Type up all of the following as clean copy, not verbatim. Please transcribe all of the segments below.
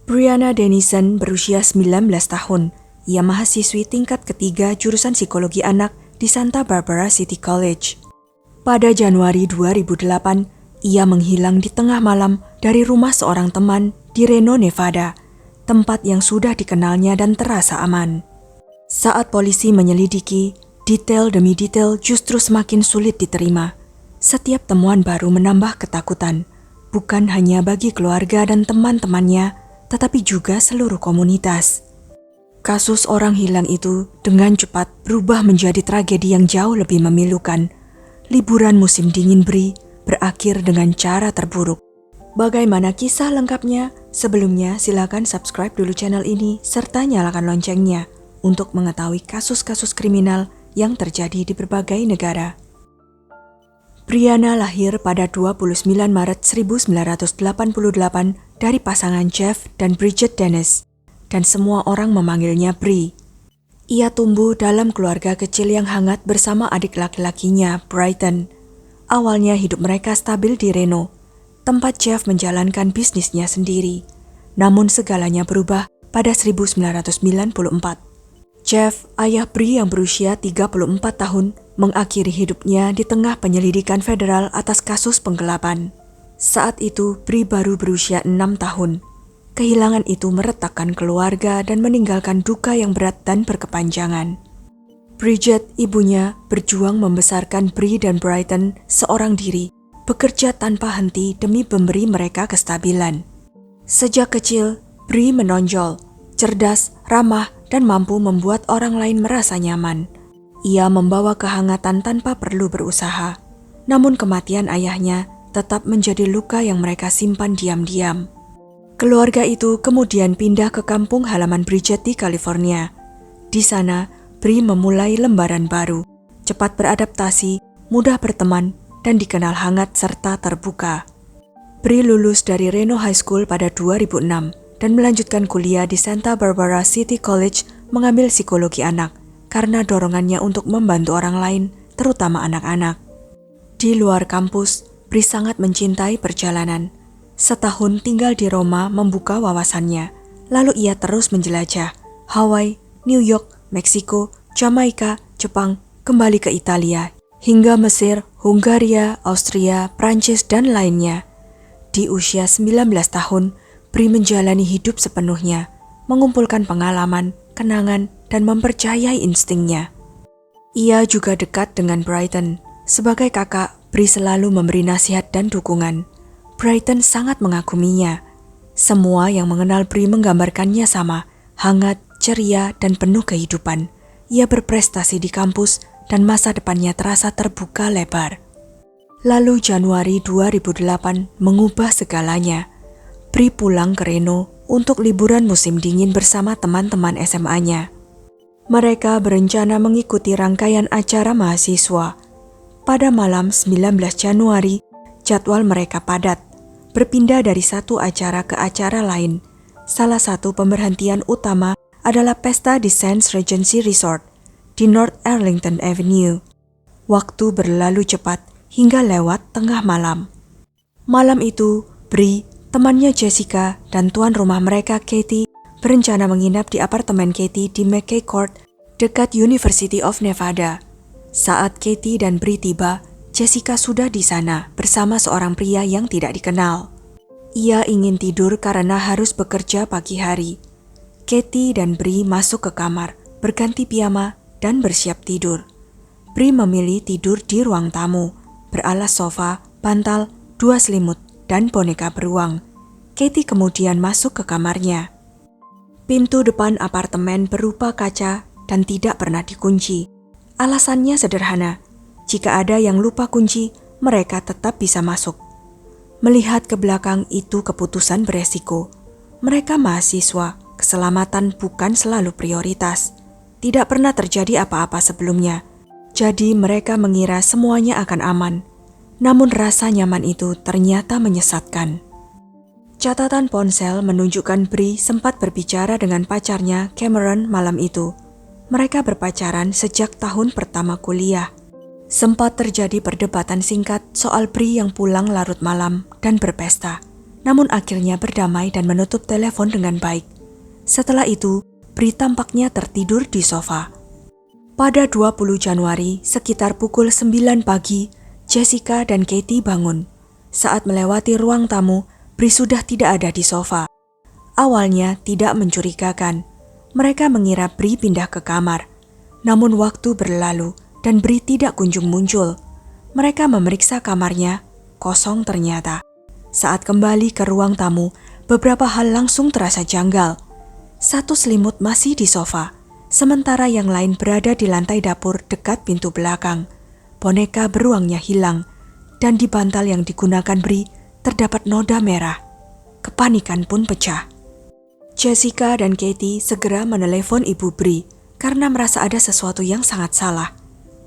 Brianna Dennison berusia 19 tahun. Ia mahasiswi tingkat ketiga jurusan psikologi anak di Santa Barbara City College. Pada Januari 2008, ia menghilang di tengah malam dari rumah seorang teman di Reno, Nevada, tempat yang sudah dikenalnya dan terasa aman. Saat polisi menyelidiki, detail demi detail justru semakin sulit diterima. Setiap temuan baru menambah ketakutan, bukan hanya bagi keluarga dan teman-temannya, tetapi juga seluruh komunitas. Kasus orang hilang itu dengan cepat berubah menjadi tragedi yang jauh lebih memilukan. Liburan musim dingin Bri berakhir dengan cara terburuk. Bagaimana kisah lengkapnya? Sebelumnya silakan subscribe dulu channel ini serta nyalakan loncengnya untuk mengetahui kasus-kasus kriminal yang terjadi di berbagai negara. Brianna lahir pada 29 Maret 1988 dari pasangan Jeff dan Bridget Dennis, dan semua orang memanggilnya Bri. Ia tumbuh dalam keluarga kecil yang hangat bersama adik laki-lakinya, Brighton. Awalnya hidup mereka stabil di Reno, tempat Jeff menjalankan bisnisnya sendiri. Namun segalanya berubah pada 1994. Jeff, ayah Bri yang berusia 34 tahun, mengakhiri hidupnya di tengah penyelidikan federal atas kasus penggelapan. Saat itu, Bri baru berusia 6 tahun. Kehilangan itu meretakkan keluarga dan meninggalkan duka yang berat dan berkepanjangan. Bridget, ibunya, berjuang membesarkan Bri dan Brighton seorang diri, bekerja tanpa henti demi memberi mereka kestabilan. Sejak kecil, Bri menonjol, cerdas, ramah, dan mampu membuat orang lain merasa nyaman. Ia membawa kehangatan tanpa perlu berusaha. Namun kematian ayahnya tetap menjadi luka yang mereka simpan diam-diam. Keluarga itu kemudian pindah ke kampung halaman Bridget di California. Di sana, Bri memulai lembaran baru, cepat beradaptasi, mudah berteman, dan dikenal hangat serta terbuka. Bri lulus dari Reno High School pada 2006 dan melanjutkan kuliah di Santa Barbara City College mengambil psikologi anak karena dorongannya untuk membantu orang lain, terutama anak-anak. Di luar kampus, Bri sangat mencintai perjalanan. Setahun tinggal di Roma membuka wawasannya, lalu ia terus menjelajah Hawaii, New York, Meksiko, Jamaika, Jepang, kembali ke Italia, hingga Mesir, Hungaria, Austria, Prancis, dan lainnya. Di usia 19 tahun, Bri menjalani hidup sepenuhnya, mengumpulkan pengalaman, kenangan, dan mempercayai instingnya. Ia juga dekat dengan Brighton. Sebagai kakak, Bri selalu memberi nasihat dan dukungan. Brighton sangat mengaguminya. Semua yang mengenal Bri menggambarkannya sama, hangat, ceria, dan penuh kehidupan. Ia berprestasi di kampus dan masa depannya terasa terbuka lebar. Lalu Januari 2008 mengubah segalanya. Bri pulang ke Reno untuk liburan musim dingin bersama teman-teman SMA-nya. Mereka berencana mengikuti rangkaian acara mahasiswa. Pada malam 19 Januari, jadwal mereka padat, berpindah dari satu acara ke acara lain. Salah satu pemberhentian utama adalah pesta di Sands Regency Resort di North Arlington Avenue. Waktu berlalu cepat hingga lewat tengah malam. Malam itu, Bri, temannya Jessica, dan tuan rumah mereka Katie berencana menginap di apartemen Katie di McKay Court dekat University of Nevada. Saat Katie dan Bri tiba, Jessica sudah di sana bersama seorang pria yang tidak dikenal. Ia ingin tidur karena harus bekerja pagi hari. Katie dan Bri masuk ke kamar, berganti piyama, dan bersiap tidur. Bri memilih tidur di ruang tamu, beralas sofa, bantal, 2 selimut, dan boneka beruang. Katie kemudian masuk ke kamarnya. Pintu depan apartemen berupa kaca dan tidak pernah dikunci. Alasannya sederhana, jika ada yang lupa kunci, mereka tetap bisa masuk. Melihat ke belakang itu keputusan beresiko. Mereka mahasiswa, keselamatan bukan selalu prioritas. Tidak pernah terjadi apa-apa sebelumnya, jadi mereka mengira semuanya akan aman. Namun rasa nyaman itu ternyata menyesatkan. Catatan ponsel menunjukkan Bri sempat berbicara dengan pacarnya Cameron malam itu. Mereka berpacaran sejak tahun pertama kuliah. Sempat terjadi perdebatan singkat soal Bri yang pulang larut malam dan berpesta. namun akhirnya berdamai dan menutup telepon dengan baik. Setelah itu, Bri tampaknya tertidur di sofa. Pada 20 Januari, sekitar pukul 9 pagi, Jessica dan Katie bangun. Saat melewati ruang tamu, Bri sudah tidak ada di sofa. Awalnya tidak mencurigakan. Mereka mengira Bri pindah ke kamar. Namun waktu berlalu dan Bri tidak kunjung muncul. Mereka memeriksa kamarnya, kosong ternyata. Saat kembali ke ruang tamu, beberapa hal langsung terasa janggal. Satu selimut masih di sofa, sementara yang lain berada di lantai dapur dekat pintu belakang. Boneka beruangnya hilang, dan di bantal yang digunakan Bri terdapat noda merah. Kepanikan pun pecah. Jessica dan Katie segera menelepon ibu Bri karena merasa ada sesuatu yang sangat salah.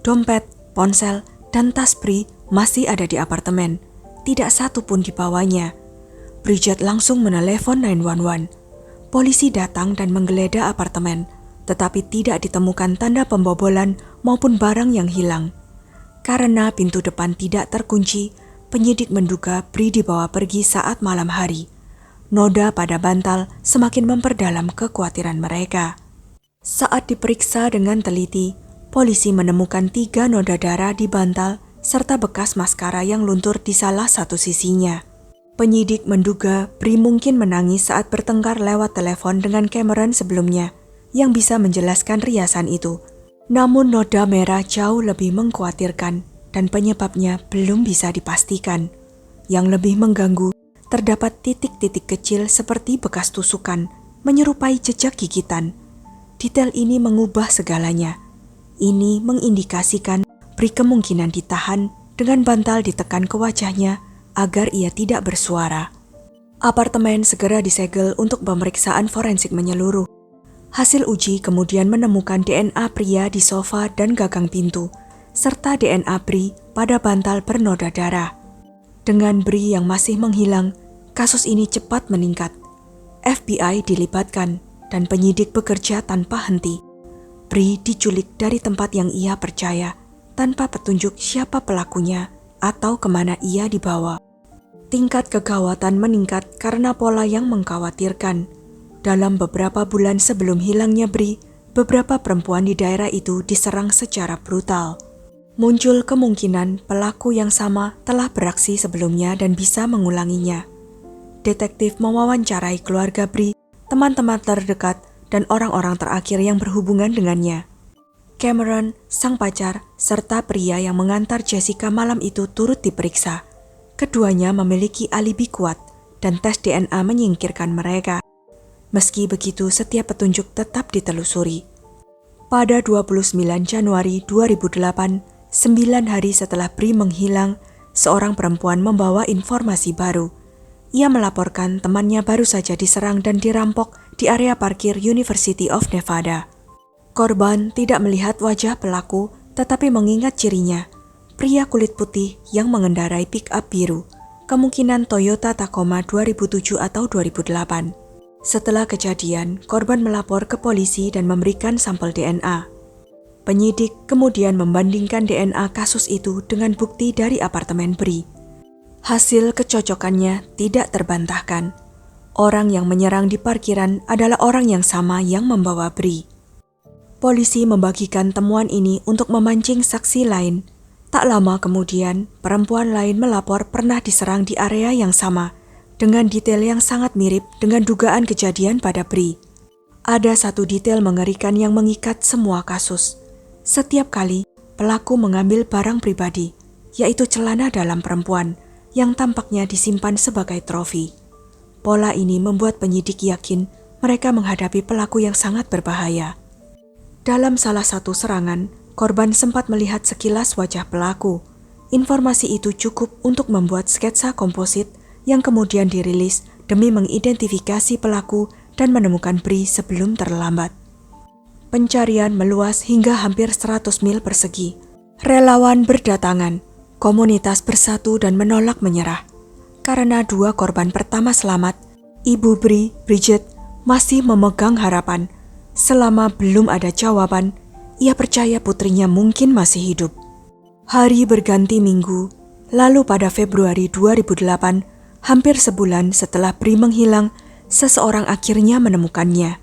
Dompet, ponsel, dan tas Bri masih ada di apartemen. Tidak satu pun dibawanya. Bridget langsung menelepon 911. Polisi datang dan menggeledah apartemen, tetapi tidak ditemukan tanda pembobolan maupun barang yang hilang. Karena pintu depan tidak terkunci, penyidik menduga Bri dibawa pergi saat malam hari. Noda pada bantal semakin memperdalam kekhawatiran mereka. Saat diperiksa dengan teliti, polisi menemukan 3 noda darah di bantal serta bekas maskara yang luntur di salah satu sisinya. Penyidik menduga Bri mungkin menangis saat bertengkar lewat telepon dengan Cameron sebelumnya, yang bisa menjelaskan riasan itu. Namun noda merah jauh lebih mengkhawatirkan dan penyebabnya belum bisa dipastikan. Yang lebih mengganggu, terdapat titik-titik kecil seperti bekas tusukan, menyerupai jejak gigitan. Detail ini mengubah segalanya. Ini mengindikasikan Bri kemungkinan ditahan dengan bantal ditekan ke wajahnya agar ia tidak bersuara. Apartemen segera disegel untuk pemeriksaan forensik menyeluruh. Hasil uji kemudian menemukan DNA pria di sofa dan gagang pintu, serta DNA Bri pada bantal bernoda darah. Dengan Bri yang masih menghilang, kasus ini cepat meningkat. FBI dilibatkan dan penyidik bekerja tanpa henti. Bri diculik dari tempat yang ia percaya, tanpa petunjuk siapa pelakunya atau kemana ia dibawa. Tingkat kegawatan meningkat karena pola yang mengkhawatirkan. Dalam beberapa bulan sebelum hilangnya Bri, beberapa perempuan di daerah itu diserang secara brutal. Muncul kemungkinan pelaku yang sama telah beraksi sebelumnya dan bisa mengulanginya. Detektif mewawancarai keluarga Bri, teman-teman terdekat, dan orang-orang terakhir yang berhubungan dengannya. Cameron, sang pacar, serta pria yang mengantar Jessica malam itu turut diperiksa. Keduanya memiliki alibi kuat dan tes DNA menyingkirkan mereka. Meski begitu, setiap petunjuk tetap ditelusuri. Pada 29 Januari 2008, 9 hari setelah Bri menghilang, seorang perempuan membawa informasi baru. Ia melaporkan temannya baru saja diserang dan dirampok di area parkir University of Nevada. Korban tidak melihat wajah pelaku, tetapi mengingat cirinya. Pria kulit putih yang mengendarai pick-up biru, kemungkinan Toyota Tacoma 2007 atau 2008. Setelah kejadian, korban melapor ke polisi dan memberikan sampel DNA. Penyidik kemudian membandingkan DNA kasus itu dengan bukti dari apartemen Bri. Hasil kecocokannya tidak terbantahkan. Orang yang menyerang di parkiran adalah orang yang sama yang membawa Bri. Polisi membagikan temuan ini untuk memancing saksi lain. Tak lama kemudian, perempuan lain melapor pernah diserang di area yang sama, dengan detail yang sangat mirip dengan dugaan kejadian pada Bri. Ada satu detail mengerikan yang mengikat semua kasus. Setiap kali, pelaku mengambil barang pribadi, yaitu celana dalam perempuan, yang tampaknya disimpan sebagai trofi. Pola ini membuat penyidik yakin mereka menghadapi pelaku yang sangat berbahaya. Dalam salah satu serangan, korban sempat melihat sekilas wajah pelaku. Informasi itu cukup untuk membuat sketsa komposit yang kemudian dirilis demi mengidentifikasi pelaku dan menemukan Bri sebelum terlambat. Pencarian meluas hingga hampir 100 mil persegi. Relawan berdatangan, komunitas bersatu dan menolak menyerah. Karena 2 korban pertama selamat, Ibu Bri, Bridget, masih memegang harapan. Selama belum ada jawaban, ia percaya putrinya mungkin masih hidup. Hari berganti minggu, lalu pada Februari 2008, Hampir sebulan setelah Bri menghilang, seseorang akhirnya menemukannya.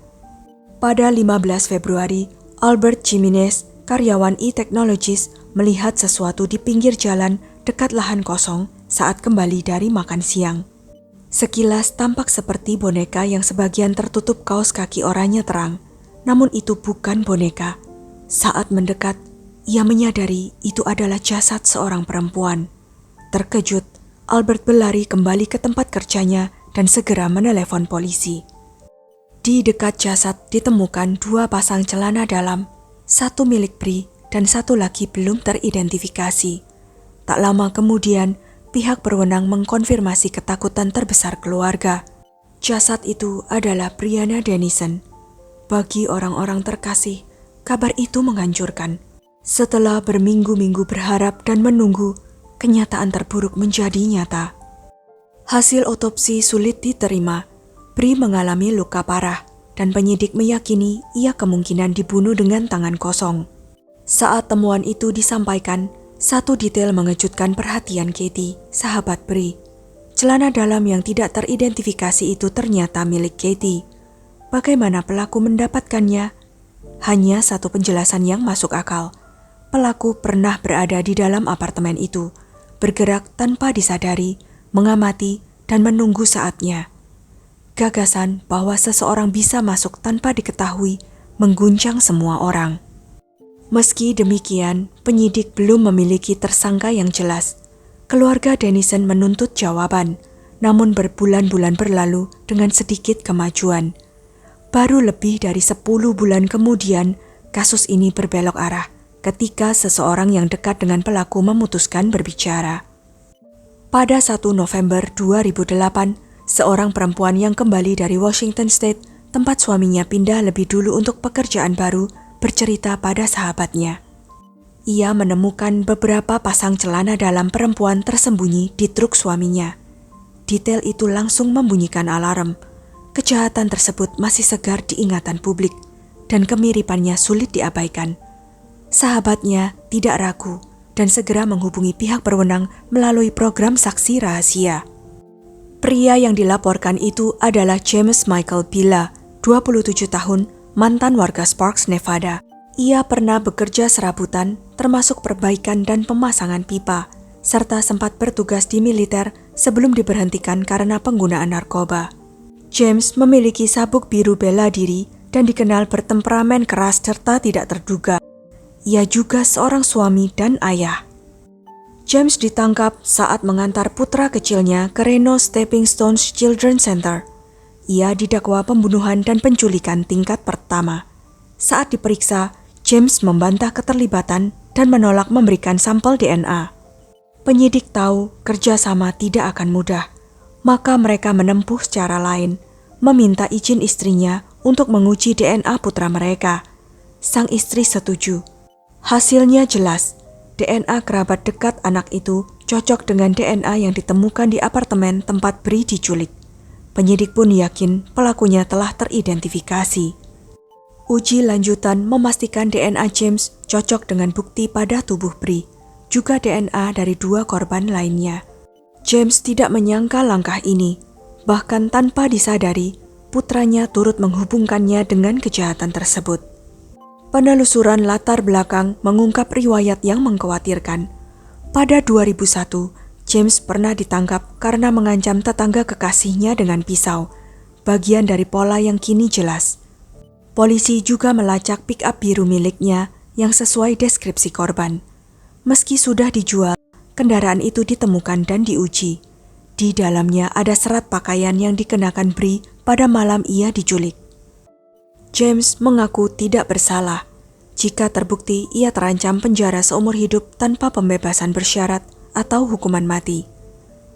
Pada 15 Februari, Albert Jimenez, karyawan e-technologist, melihat sesuatu di pinggir jalan dekat lahan kosong saat kembali dari makan siang. Sekilas tampak seperti boneka yang sebagian tertutup kaos kaki oranye terang, namun itu bukan boneka. Saat mendekat, ia menyadari itu adalah jasad seorang perempuan. Terkejut, Albert berlari kembali ke tempat kerjanya dan segera menelepon polisi. Di dekat jasad ditemukan 2 pasang celana dalam, 1 milik Bri dan 1 lagi belum teridentifikasi. Tak lama kemudian, pihak berwenang mengkonfirmasi ketakutan terbesar keluarga. Jasad itu adalah Brianna Dennison. Bagi orang-orang terkasih, kabar itu menghancurkan. Setelah berminggu-minggu berharap dan menunggu, kenyataan terburuk menjadi nyata. Hasil otopsi sulit diterima. Bri mengalami luka parah dan penyidik meyakini ia kemungkinan dibunuh dengan tangan kosong. Saat temuan itu disampaikan, satu detail mengejutkan perhatian Katie, sahabat Bri. Celana dalam yang tidak teridentifikasi itu ternyata milik Katie. Bagaimana pelaku mendapatkannya? Hanya satu penjelasan yang masuk akal. Pelaku pernah berada di dalam apartemen itu, bergerak tanpa disadari, mengamati, dan menunggu saatnya. Gagasan bahwa seseorang bisa masuk tanpa diketahui mengguncang semua orang. Meski demikian, penyidik belum memiliki tersangka yang jelas. Keluarga Dennison menuntut jawaban, namun berbulan-bulan berlalu dengan sedikit kemajuan. Baru lebih dari 10 bulan kemudian, kasus ini berbelok arah ketika seseorang yang dekat dengan pelaku memutuskan berbicara. Pada 1 November 2008, seorang perempuan yang kembali dari Washington State, tempat suaminya pindah lebih dulu untuk pekerjaan baru, bercerita pada sahabatnya. Ia menemukan beberapa pasang celana dalam perempuan tersembunyi di truk suaminya. Detail itu langsung membunyikan alarm. Kejahatan tersebut masih segar di ingatan publik, dan kemiripannya sulit diabaikan. Sahabatnya tidak ragu dan segera menghubungi pihak berwenang melalui program saksi rahasia. Pria yang dilaporkan itu adalah James Michael Bila, 27 tahun, mantan warga Sparks, Nevada. Ia pernah bekerja serabutan, termasuk perbaikan dan pemasangan pipa, serta sempat bertugas di militer sebelum diberhentikan karena penggunaan narkoba. James memiliki sabuk biru bela diri dan dikenal bertemperamen keras serta tidak terduga. Ia juga seorang suami dan ayah. James ditangkap saat mengantar putra kecilnya ke Reno Stepping Stones Children's Center. Ia didakwa pembunuhan dan penculikan tingkat pertama. Saat diperiksa, James membantah keterlibatan dan menolak memberikan sampel DNA. Penyidik tahu kerjasama tidak akan mudah, maka mereka menempuh cara lain, meminta izin istrinya untuk menguji DNA putra mereka. Sang istri setuju. Hasilnya jelas, DNA kerabat dekat anak itu cocok dengan DNA yang ditemukan di apartemen tempat Bri diculik. Penyidik pun yakin pelakunya telah teridentifikasi. Uji lanjutan memastikan DNA James cocok dengan bukti pada tubuh Bri, juga DNA dari 2 korban lainnya. James tidak menyangka langkah ini, bahkan tanpa disadari, putranya turut menghubungkannya dengan kejahatan tersebut. Penelusuran latar belakang mengungkap riwayat yang mengkhawatirkan. Pada 2001, James pernah ditangkap karena mengancam tetangga kekasihnya dengan pisau, bagian dari pola yang kini jelas. Polisi juga melacak pick-up biru miliknya yang sesuai deskripsi korban. Meski sudah dijual, kendaraan itu ditemukan dan diuji. Di dalamnya ada serat pakaian yang dikenakan Bri pada malam ia diculik. James mengaku tidak bersalah. Jika terbukti, ia terancam penjara seumur hidup tanpa pembebasan bersyarat atau hukuman mati.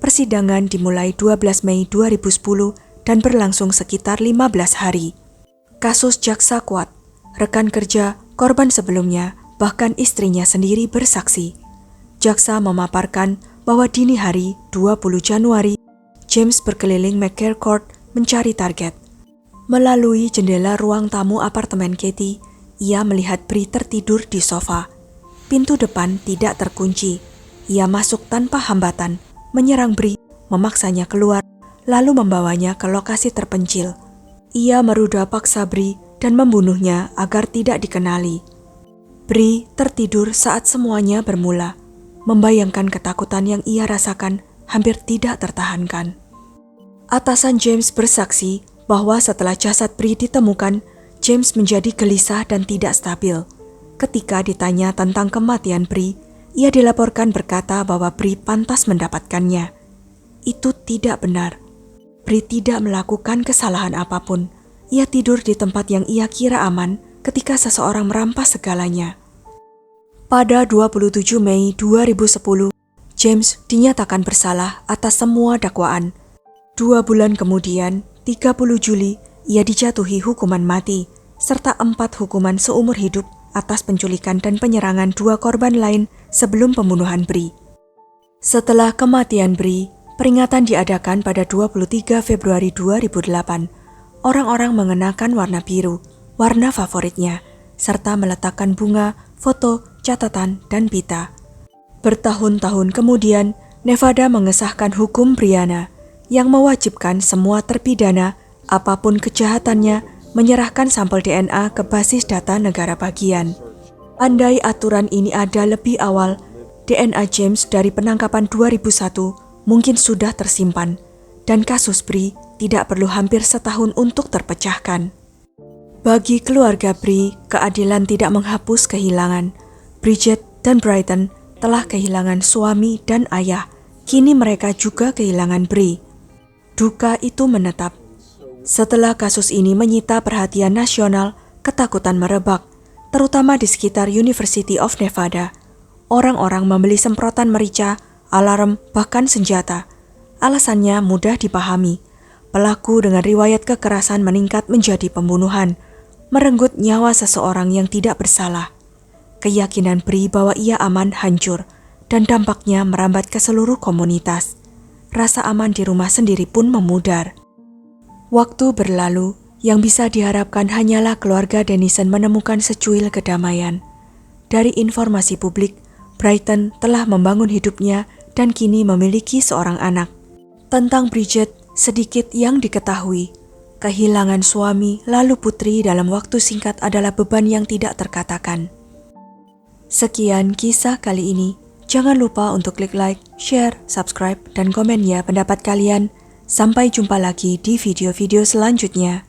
Persidangan dimulai 12 Mei 2010 dan berlangsung sekitar 15 hari. Kasus jaksa kuat, rekan kerja, korban sebelumnya, bahkan istrinya sendiri bersaksi. Jaksa memaparkan bahwa dini hari 20 Januari, James berkeliling McCare Court mencari target. Melalui jendela ruang tamu apartemen Katie, ia melihat Bri tertidur di sofa. Pintu depan tidak terkunci. Ia masuk tanpa hambatan, menyerang Bri, memaksanya keluar, lalu membawanya ke lokasi terpencil. Ia meruda paksa Bree dan membunuhnya agar tidak dikenali. Bree tertidur saat semuanya bermula, membayangkan ketakutan yang ia rasakan hampir tidak tertahankan. Atasan James bersaksi bahwa setelah jasad Bree ditemukan, James menjadi gelisah dan tidak stabil. Ketika ditanya tentang kematian Bree, ia dilaporkan berkata bahwa Bree pantas mendapatkannya. Itu tidak benar. Bree tidak melakukan kesalahan apapun. Ia tidur di tempat yang ia kira aman ketika seseorang merampas segalanya. Pada 27 Mei 2010, James dinyatakan bersalah atas semua dakwaan. 2 bulan kemudian, 30 Juli, ia dijatuhi hukuman mati, serta 4 hukuman seumur hidup atas penculikan dan penyerangan 2 korban lain sebelum pembunuhan Bree. Setelah kematian Bree, peringatan diadakan pada 23 Februari 2008. Orang-orang mengenakan warna biru, warna favoritnya, serta meletakkan bunga, foto, catatan, dan pita. Bertahun-tahun kemudian, Nevada mengesahkan hukum Brianna yang mewajibkan semua terpidana, apapun kejahatannya, menyerahkan sampel DNA ke basis data negara bagian. Andai aturan ini ada lebih awal, DNA James dari penangkapan 2001 mungkin sudah tersimpan, dan kasus Bree tidak perlu hampir setahun untuk terpecahkan. Bagi keluarga Bree, keadilan tidak menghapus kehilangan. Bridget dan Brighton telah kehilangan suami dan ayah, kini mereka juga kehilangan Bree. Duka itu menetap. Setelah kasus ini menyita perhatian nasional, ketakutan merebak, terutama di sekitar University of Nevada. Orang-orang membeli semprotan merica, alarm, bahkan senjata. Alasannya mudah dipahami. Pelaku dengan riwayat kekerasan meningkat menjadi pembunuhan, merenggut nyawa seseorang yang tidak bersalah. Keyakinan Bree bahwa ia aman hancur, dan dampaknya merambat ke seluruh komunitas. Rasa aman di rumah sendiri pun memudar. Waktu berlalu, yang bisa diharapkan hanyalah keluarga Dennison menemukan secuil kedamaian. Dari informasi publik, Brighton telah membangun hidupnya dan kini memiliki seorang anak. Tentang Bridget, sedikit yang diketahui. Kehilangan suami lalu putri dalam waktu singkat adalah beban yang tidak terkatakan. Sekian kisah kali ini. Jangan lupa untuk klik like, share, subscribe, dan komen ya pendapat kalian. Sampai jumpa lagi di video-video selanjutnya.